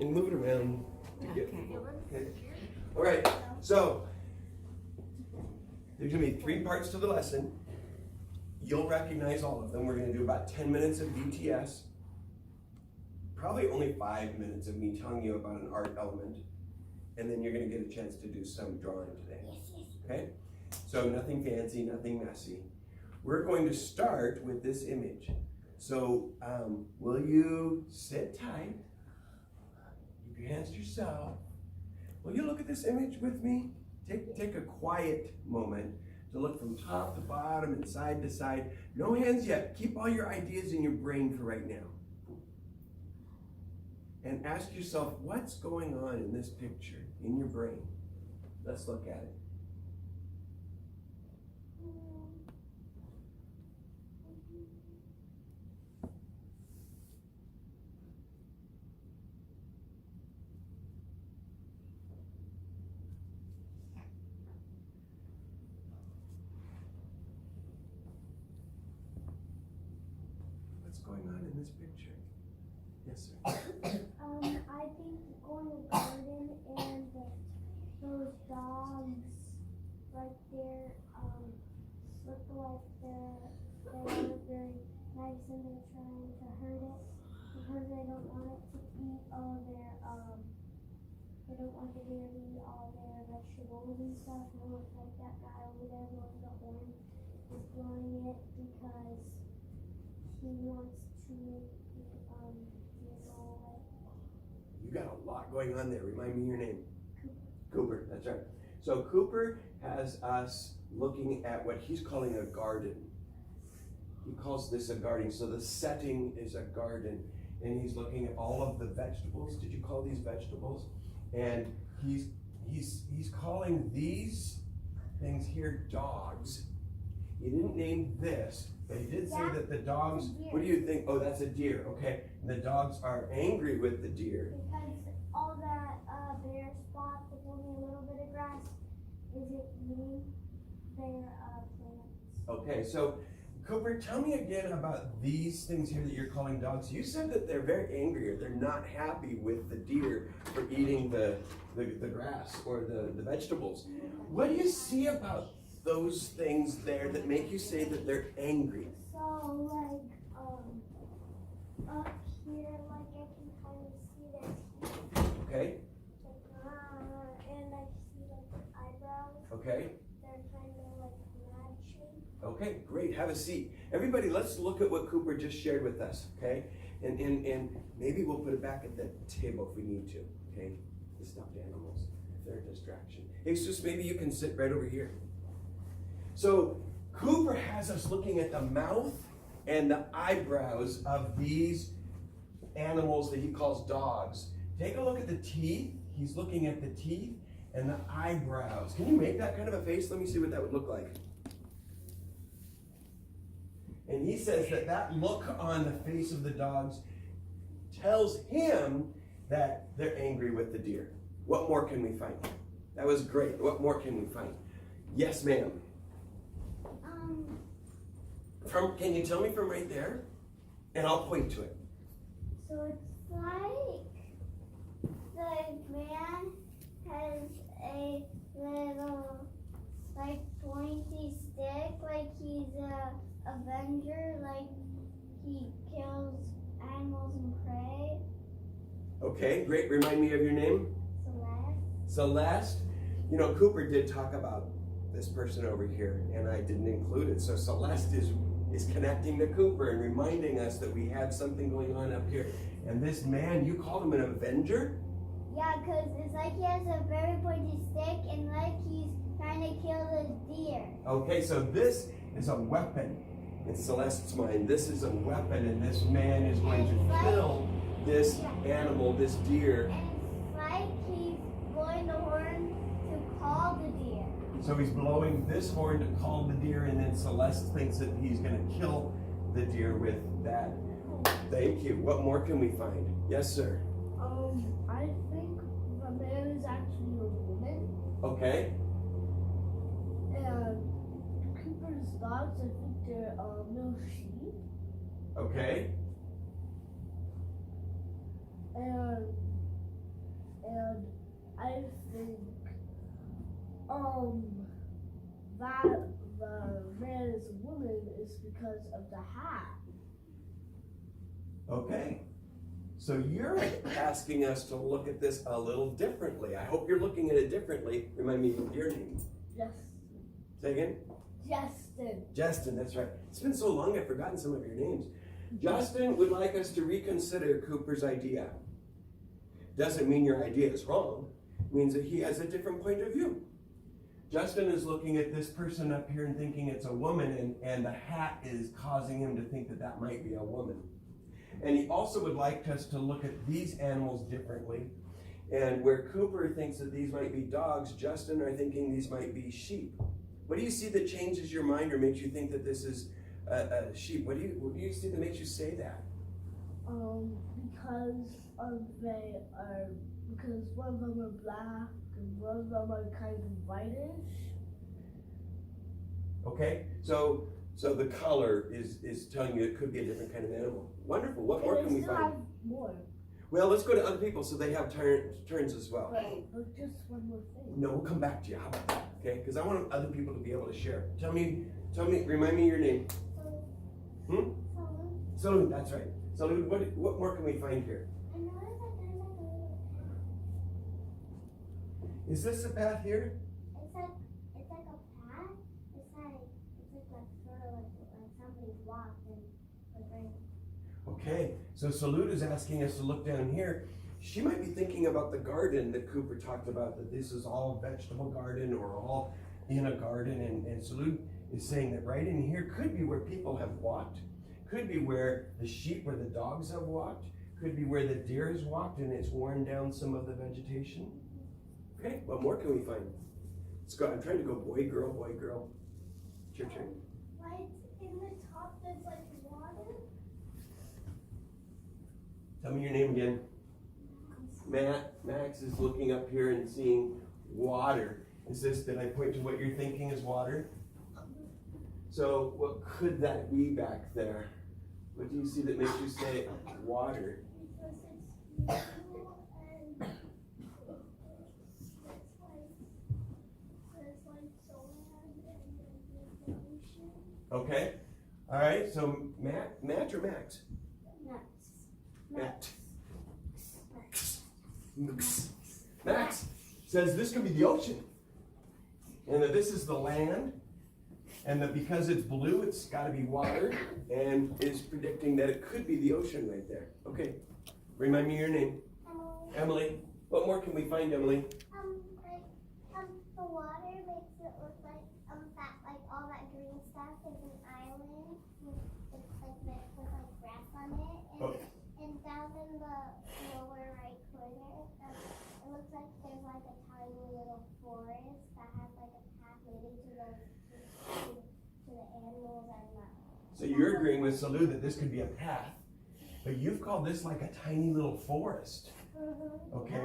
and move it around. Okay. Okay. All right, so there's gonna be 3 parts to the lesson. You'll recognize all of them. We're gonna do about 10 minutes of VTS. Probably only 5 minutes of me telling you about an art element. And then you're gonna get a chance to do some drawing today. Okay? So nothing fancy, nothing messy. We're going to start with this image. So will you sit tight? Keep your hands to yourself. Will you look at this image with me? Take a quiet moment to look from top to bottom and side to side. No hands yet. Keep all your ideas in your brain for right now. And ask yourself, what's going on in this picture in your brain? Let's look at it. What's going on in this picture? Yes, sir. I think going to the garden and those dogs, like they're look like they are very nice and they're trying to hurt it because they don't want it to eat all their they don't want the deer to eat all their vegetables and stuff. No, it's like that guy over there blowing the horn is blowing it because he wants to You got a lot going on there. Remind me your name. Cooper, that's right. So Cooper has us looking at what he's calling a garden. He calls this a garden. So the setting is a garden. And he's looking at all of the vegetables. Did you call these vegetables? And he's calling these things here dogs. He didn't name this, but he did say that the dogs, what do you think? Oh, that's a deer, okay. And the dogs are angry with the deer. Because all that bare spot with only a little bit of grass isn't eating their plants. Okay, so Cooper, tell me again about these things here that you're calling dogs. You said that they're very angry or they're not happy with the deer for eating the grass or the vegetables. What do you see about those things there that make you say that they're angry? So like up here, like I can kind of see their teeth. Okay. And I see like their eyebrows. Okay. They're kind of like mad shape. Okay, great. Have a seat. Everybody, let's look at what Cooper just shared with us, okay? And maybe we'll put it back at the table if we need to, okay? The stuffed animals, if they're a distraction. Jesus, maybe you can sit right over here. So Cooper has us looking at the mouth and the eyebrows of these animals that he calls dogs. Take a look at the teeth. He's looking at the teeth and the eyebrows. Can you make that kind of a face? Let me see what that would look like. And he says that that look on the face of the dogs tells him that they're angry with the deer. What more can we find? That was great. What more can we find? Yes, ma'am. Can you tell me from right there? And I'll point to it. So it's like the man has a little like pointy stick, like he's a avenger, like he kills animals and prey. Okay, great. Remind me of your name. Celeste. Celeste. You know, Cooper did talk about this person over here, and I didn't include it. So Celeste is connecting to Cooper and reminding us that we have something going on up here. And this man, you called him an avenger? Yeah, because it's like he has a very pointy stick and like he's trying to kill the deer. Okay, so this is a weapon in Celeste's mind. This is a weapon, and this man is going to kill this animal, this deer. And it's like he's blowing the horn to call the deer. So he's blowing this horn to call the deer, and then Celeste thinks that he's going to kill the deer with that. Thank you. What more can we find? Yes, sir. I think the man is actually a woman. Okay. And Cooper's dogs, I think they're no sheep. Okay. And I think that the man is a woman is because of the hat. Okay. So you're asking us to look at this a little differently. I hope you're looking at it differently. Remind me of your name. Justin. Say again? Justin. Justin, that's right. It's been so long I've forgotten some of your names. Justin would like us to reconsider Cooper's idea. Doesn't mean your idea is wrong. It means that he has a different point of view. Justin is looking at this person up here and thinking it's a woman, and the hat is causing him to think that that might be a woman. And he also would like us to look at these animals differently. And where Cooper thinks that these might be dogs, Justin are thinking these might be sheep. What do you see that changes your mind or makes you think that this is a sheep? What do you see that makes you say that? Because one of them are black and one of them are kind of whitish. Okay, so the color is telling you it could be a different kind of animal. Wonderful. What more can we still find? have more. Well, let's go to other people so they have turns as well. But just one more thing. No, we'll come back to you. How about that? Okay, because I want other people to be able to share. Tell me, remind me your name. Salud, that's right. Salud, what more can we find here? I noticed that there's like a little path. Is this a path here? It's like a path. It's like sort of like somebody's walked and like right. Okay, so Salud is asking us to look down here. She might be thinking about the garden that Cooper talked about, that this is all vegetable garden or all in a garden, and Salud is saying that right in here could be where people have walked, could be where the sheep or the dogs have walked, could be where the deer has walked and it's worn down some of the vegetation. Okay, what more can we find? Let's go. I'm trying to go boy, girl, boy, girl. It's your turn. Right in the top there's like water. Tell me your name again. Max is looking up here and seeing water. Did I point to what you're thinking is water? So what could that be back there? What do you see that makes you say water? Because it's blue and it's like solar and the ocean. Okay. All right. So Matt or Max? Matt. Max says this could be the ocean, and that this is the land, and that because it's blue, it's got to be water, and is predicting that it could be the ocean right there. Okay, remind me your name. Emily. What more can we find, Emily? The water makes it look like that, like all that green stuff is an island with grass on it, and down in the lower right corner, it looks like there's like a tiny little forest that has like a path leading to the animals and the. So you're agreeing with Salud that this could be a path, but you've called this like a tiny little forest. Okay?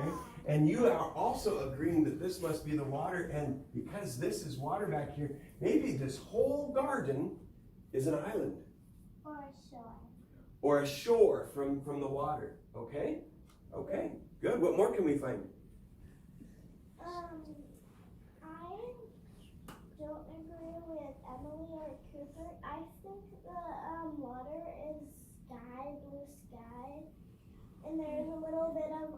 And you are also agreeing that this must be the water, and because this is water back here, maybe this whole garden is an island. Or a shore. Or a shore from the water. Okay? Okay, good. What more can we find? I don't agree with Emily or Cooper. I think the water is blue sky, and there's a little bit of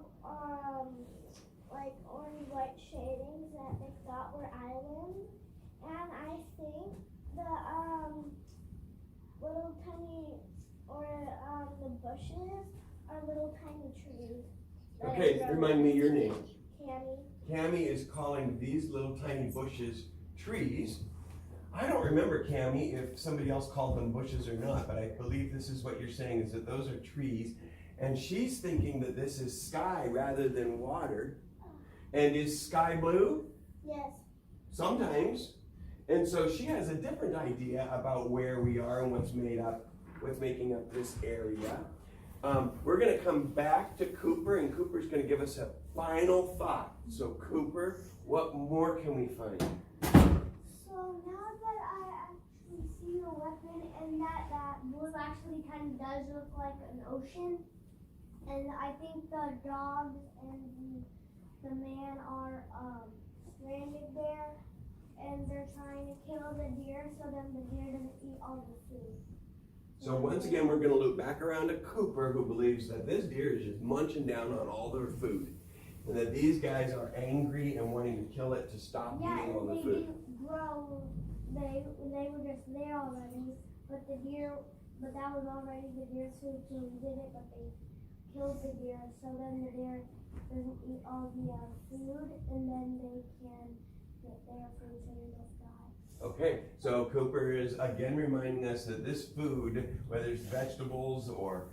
like orange white shadings that they thought were islands, and I think the little tiny the bushes are little tiny trees. Okay, remind me your name. Cammy. Cammy is calling these little tiny bushes trees. I don't remember, Cammy, if somebody else called them bushes or not, but I believe this is what you're saying, is that those are trees. And she's thinking that this is sky rather than water. And is sky blue? Yes. Sometimes. And so she has a different idea about where we are and what's making up this area. We're going to come back to Cooper, and Cooper's going to give us a final thought. So Cooper, what more can we find? So now that I actually see the weapon, and that blue actually kind of does look like an ocean, and I think the dogs and the men are stranded there, and they're trying to kill the deer so then the deer doesn't eat all the food. So once again, we're going to loop back around to Cooper, who believes that this deer is just munching down on all their food, and that these guys are angry and wanting to kill it to stop eating all the they food. didn't grow. They were just there already, but that was already the deer's food, so we did it, but they killed the deer, so then the deer doesn't eat all the food, and then they can get their food, so they don't die. Okay, so Cooper is again reminding us that this food, whether it's vegetables or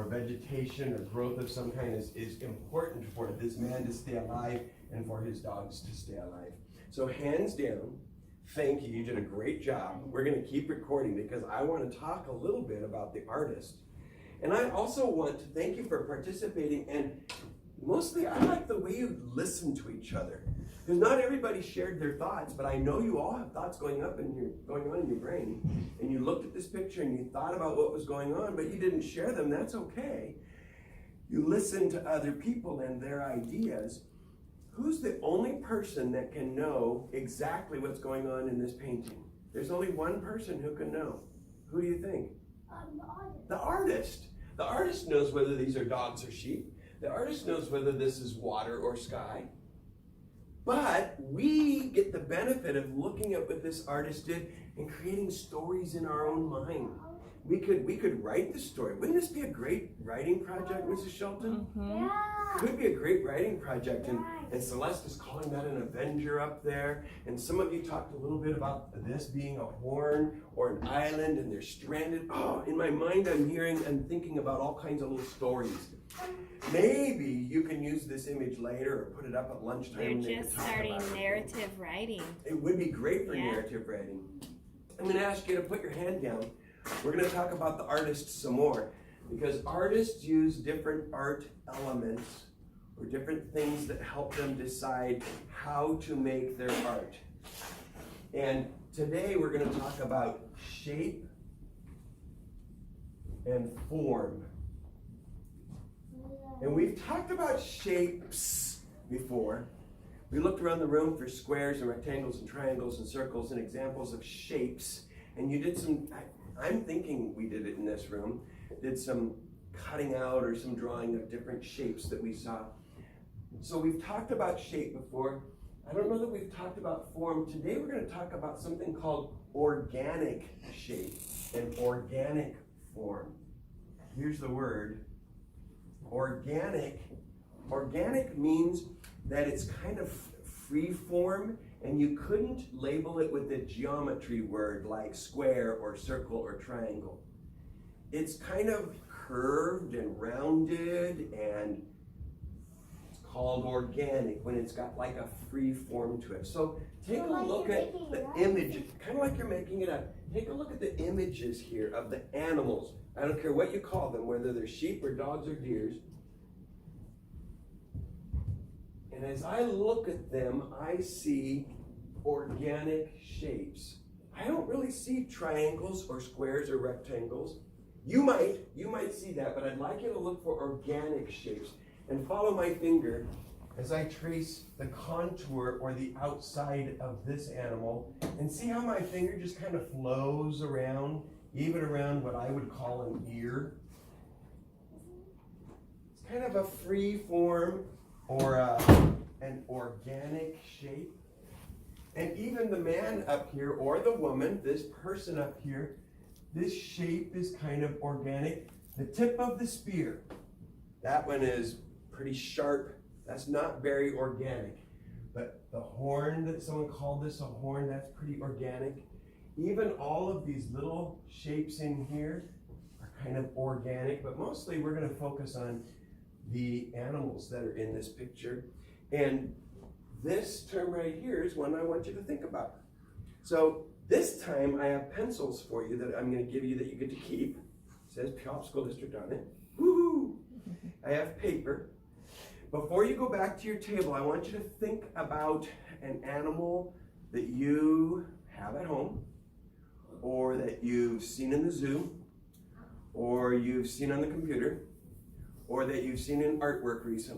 vegetation or growth of some kind, is important for this man to stay alive and for his dogs to stay alive. So hands down, thank you. You did a great job. We're going to keep recording because I want to talk a little bit about the artist. And I also want to thank you for participating, and mostly I like the way you listen to each other. Because not everybody shared their thoughts, but I know you all have thoughts going on in your brain. And you looked at this picture and you thought about what was going on, but you didn't share them. That's okay. You listened to other people and their ideas. Who's the only person that can know exactly what's going on in this painting? There's only one person who can know. Who do you think? The artist. The artist. The artist knows whether these are dogs or sheep. The artist knows whether this is water or sky. But we get the benefit of looking at what this artist did and creating stories in our own mind. We could write the story. Wouldn't this be a great writing project, Mrs. Shelton? Yeah. Could be a great writing project, and Celeste is calling that an Avenger up there. And some of you talked a little bit about this being a horn or an island, and they're stranded. Oh, in my mind, I'm hearing and thinking about all kinds of little stories. Maybe you can use this image later or put it up at lunchtime. They're just starting narrative writing. It would be great for Yeah. narrative writing. I'm going to ask you to put your hand down. We're going to talk about the artist some more, because artists use different art elements or different things that help them decide how to make their art. And today we're going to talk about shape and form. And we've talked about shapes before. We looked around the room for squares and rectangles and triangles and circles and examples of shapes. And you did some, I'm thinking we did it in this room, did some cutting out or some drawing of different shapes that we saw. So we've talked about shape before. I don't know that we've talked about form. Today we're going to talk about something called organic shape and organic form. Here's the word. Organic. Organic means that it's kind of free form, and you couldn't label it with a geometry word like square or circle or triangle. It's kind of curved and rounded, and it's called organic when it's got like a free form to it. So take a look at the image, kind of like you're making it up. Take a look at the images here of the animals. I don't care what you call them, whether they're sheep or dogs or deers. And as I look at them, I see organic shapes. I don't really see triangles or squares or rectangles. You might see that, but I'd like you to look for organic shapes and follow my finger as I trace the contour or the outside of this animal, and see how my finger just kind of flows around, even around what I would call an ear. It's kind of a free form or an organic shape. And even the man up here or the woman, this person up here, this shape is kind of organic. The tip of the spear, that one is pretty sharp. That's not very organic. But the horn, that someone called this a horn, that's pretty organic. Even all of these little shapes in here are kind of organic, but mostly we're going to focus on the animals that are in this picture. And this term right here is one I want you to think about. So this time I have pencils for you that I'm going to give you that you get to keep. It says Puyallup School District on it. Woohoo! I have paper. Before you go back to your table, I want you to think about an animal that you have at home, or that you've seen in the zoo, or you've seen on the computer, or that you've seen in artwork recently.